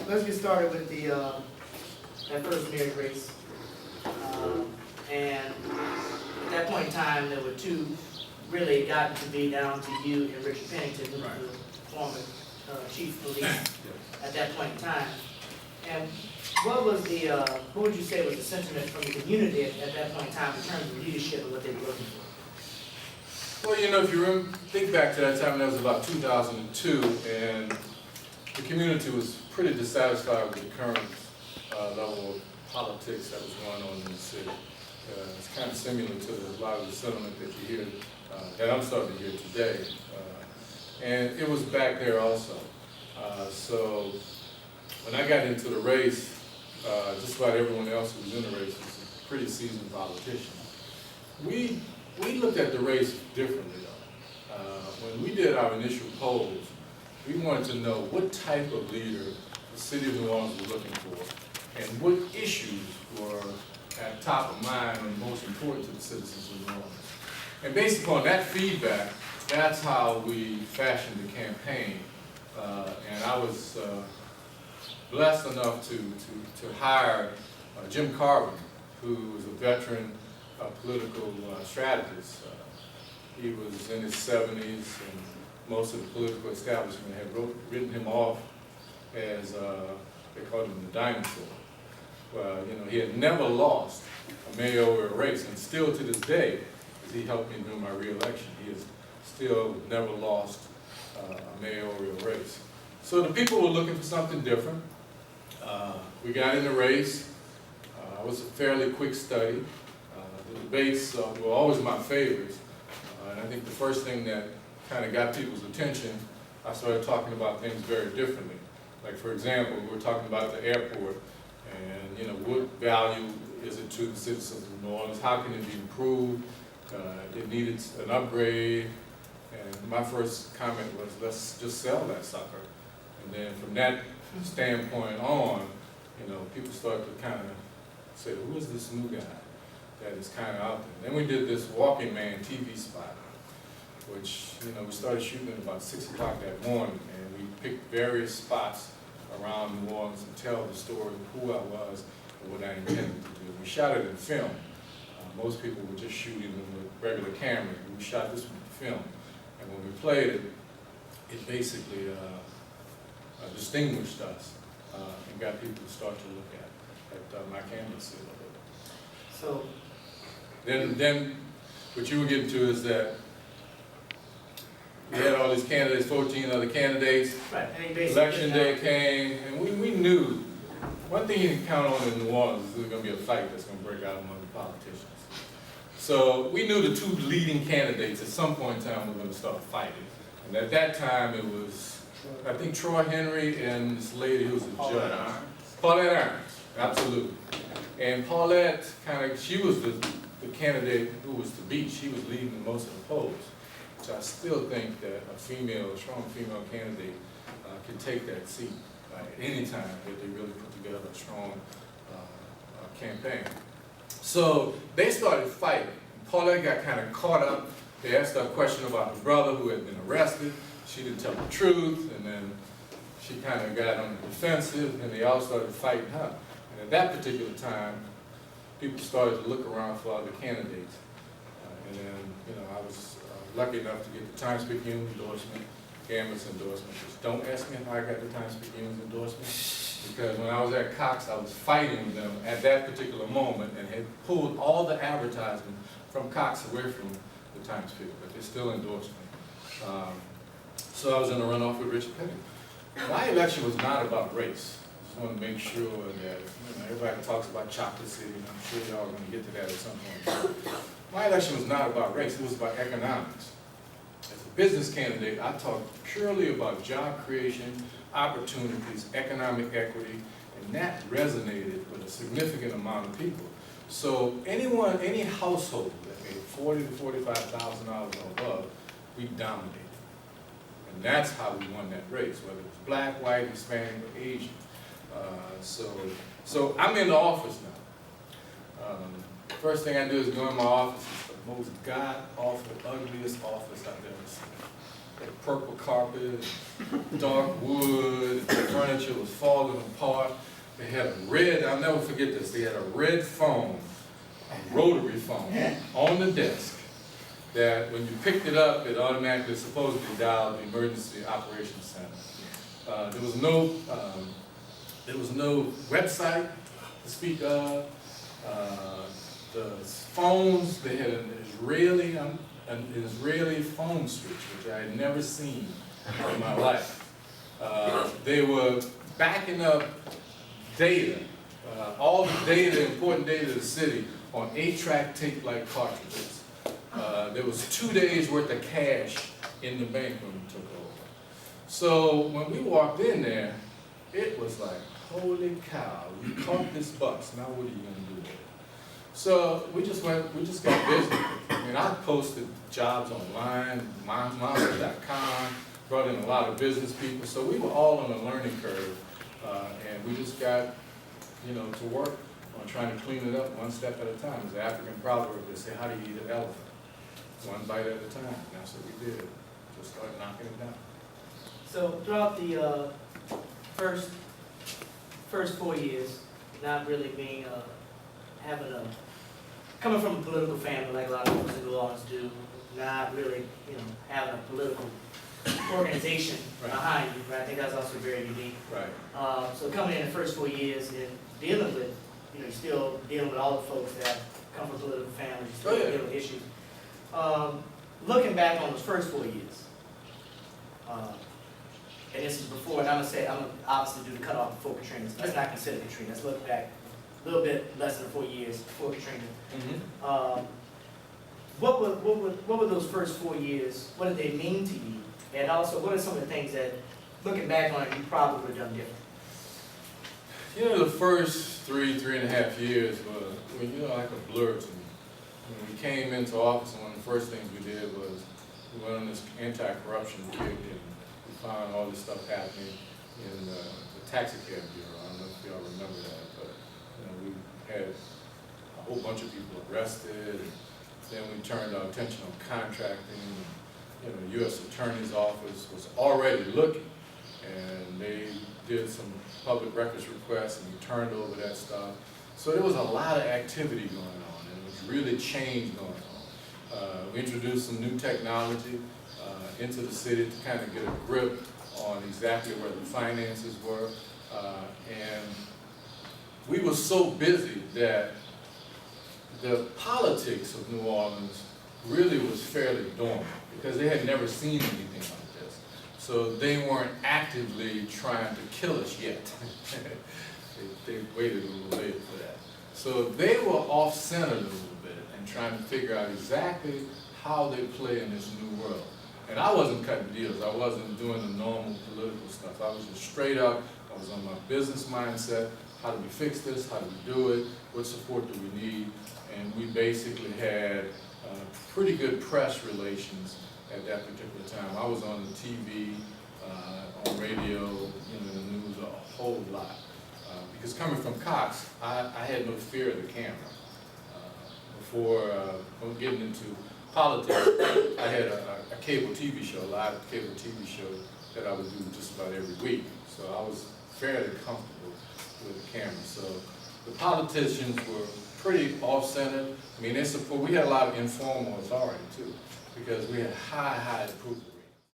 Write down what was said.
let's get started with the that first marriage race. And at that point in time, there were two really gotten to be down to you and Richard Pennington, who was the former chief of police at that point in time. And what was the what would you say was the sentiment from the community at that point in time in terms of leadership and what they were looking for? Well, you know, if you think back to that time, that was about 2002, and the community was pretty dissatisfied with the current level of politics that was going on in the city. It's kind of similar to a lot of the sentiment that you hear, that I'm starting to hear today. And it was back there also. So when I got into the race, just about everyone else who was in the race was a pretty seasoned politician. We looked at the race differently though. When we did our initial polls, we wanted to know what type of leader the city of New Orleans was looking for and what issues were at top of mind and most important to the citizens of New Orleans. And based upon that feedback, that's how we fashioned the campaign. And I was blessed enough to hire Jim Carvin, who was a veteran political strategist. He was in his 70s, and most of the political establishment had written him off as, they called him the dinosaur. Well, you know, he had never lost a mayoral race, and still to this day, as he helped me during my re-election, he has still never lost a mayoral race. So the people were looking for something different. We got in the race. It was a fairly quick study. The debates were always my favorites. And I think the first thing that kind of got people's attention, I started talking about things very differently. Like, for example, we were talking about the airport and, you know, what value is it to the citizens of New Orleans? How can it be improved? It needed an upgrade. And my first comment was, let's just sell that sucker. And then from that standpoint on, you know, people started to kind of say, who is this new guy that is kind of out there? Then we did this Walking Man TV spot, which, you know, we started shooting at about 6 o'clock that morning, and we picked various spots around New Orleans to tell the story of who I was and what I intended to do. We shot it in film. Most people were just shooting them with regular cameras. We shot this with film, and when we played it, it basically distinguished us and got people to start to look at my candidacy a little bit. So then what you were getting to is that we had all these candidates, 14 other candidates. right, Election day came, and we knew one thing you can count on in New Orleans is there's going to be a fight that's going to break out among the politicians. So we knew the two leading candidates at some point in time were going to start fighting. And at that time it was, I think, Troy Henry and this lady who was a judge. Paulette Arns, absolutely. And Paulette she was the candidate who was to beat. She was leading most of the polls. So I still think that a strong female candidate can take that seat at any time that they really put together a strong campaign. So they started fighting. Paulette got kind of caught up. They asked her a question about her brother who had been arrested. She didn't tell the truth, and then she kind of got on the defensive, and they all started fighting her. And at that particular time, people started to look around for other candidates. And then, you know, I was lucky enough to get the Times-Picayune endorsement, Gambit's endorsement. Just don't ask me how I got the Times-Picayune's endorsement, because when I was at Cox, I was fighting with them at that particular moment and had pulled all the advertisement from Cox away from the Times-Picayune, but they still endorsed me. So I was in a runoff with Richard Pennington. My election was not about race. I just want to make sure that, you know, everybody talks about Chocolate City, and I'm sure y'all are going to get to that at some point. My election was not about race, it was about economics. As a business candidate, I talked purely about job creation, opportunities, economic equity, and that resonated with a significant amount of people. So any household that made $40,000 to $45,000 or above, we dominated. And that's how we won that race, whether it was black, white, Hispanic, or Asian. So I'm in the office now. First thing I do is go in my office. It's the most god-awful, ugliest office I've ever seen. Had purple carpet, dark wood, the furniture was falling apart. They had a red, I'll never forget this, they had a red phone, a rotary phone, on the desk, that when you picked it up, it automatically supposedly dialed the emergency operations center. There was no website to speak of. The phones, they had an Israeli phone switch, which I had never seen in my life. They were backing up data, all the data, important data of the city, on 8-track tape-like cartridges. There was 2 days worth of cash in the bank when we took over. So when we walked in there, it was like, holy cow, you caught this bus, now what are you gonna do with it? So we just got busy. I mean, I posted jobs online, monster.com, brought in a lot of business people, so we were all on a learning curve, and we just got, to work on trying to clean it up one step at a time. As an African proverb, they say, how do you eat an elephant? One bite at a time, and that's what we did. Just started knocking it down. So throughout the first 4 years, not really being coming from a political family like a lot of folks in New Orleans do, not really having a political organization behind you. Right? I think that's also very unique. Right. So coming in the first 4 years and dealing with, still dealing with all the folks that come from political families, still dealing with issues. Looking back on those first 4 years, and this is before, and I'm gonna obviously do the cutoff before Katrina. Let's not consider Katrina. Let's look back a little bit less than 4 years before Katrina. Mm-hmm. What were those first 4 years? What did they mean to you? And also, what are some of the things that, looking back on it, you probably would have done different? The first 3.5 years were, like a blur to me. When we came into office, one of the first things we did was we went on this anti-corruption kick, and we found all this stuff happening in the taxi cab bureau. I don't know if y'all remember that, but we had a whole bunch of people arrested, and then we turned our attention on contracting. The U.S. Attorney's Office was already looking, and they did some public records requests, and we turned over that stuff. So there was a lot of activity going on, and it was really change going on. We introduced some new technology into the city to kind of get a grip on exactly where the finances were, and we were so busy that the politics of New Orleans really was fairly dormant because they had never seen anything like this. So they weren't actively trying to kill us yet. they waited a little later for that. So they were off-center a little bit and trying to figure out exactly how they play in this new world. And I wasn't cutting deals. I wasn't doing the normal political stuff. I was just straight up. I was on my business mindset. How do we fix this? How do we do it? What support do we need? And we basically had pretty good press relations at that particular time. I was on the TV, on radio, in the news a whole lot. Because coming from Cox, I had no fear of the camera. Before getting into politics, I had a cable TV show, a live cable TV show that I would do just about every week. So I was fairly comfortable with the camera. So the politicians were pretty off-center. I mean, we had a lot of informal authority too, because we had high approval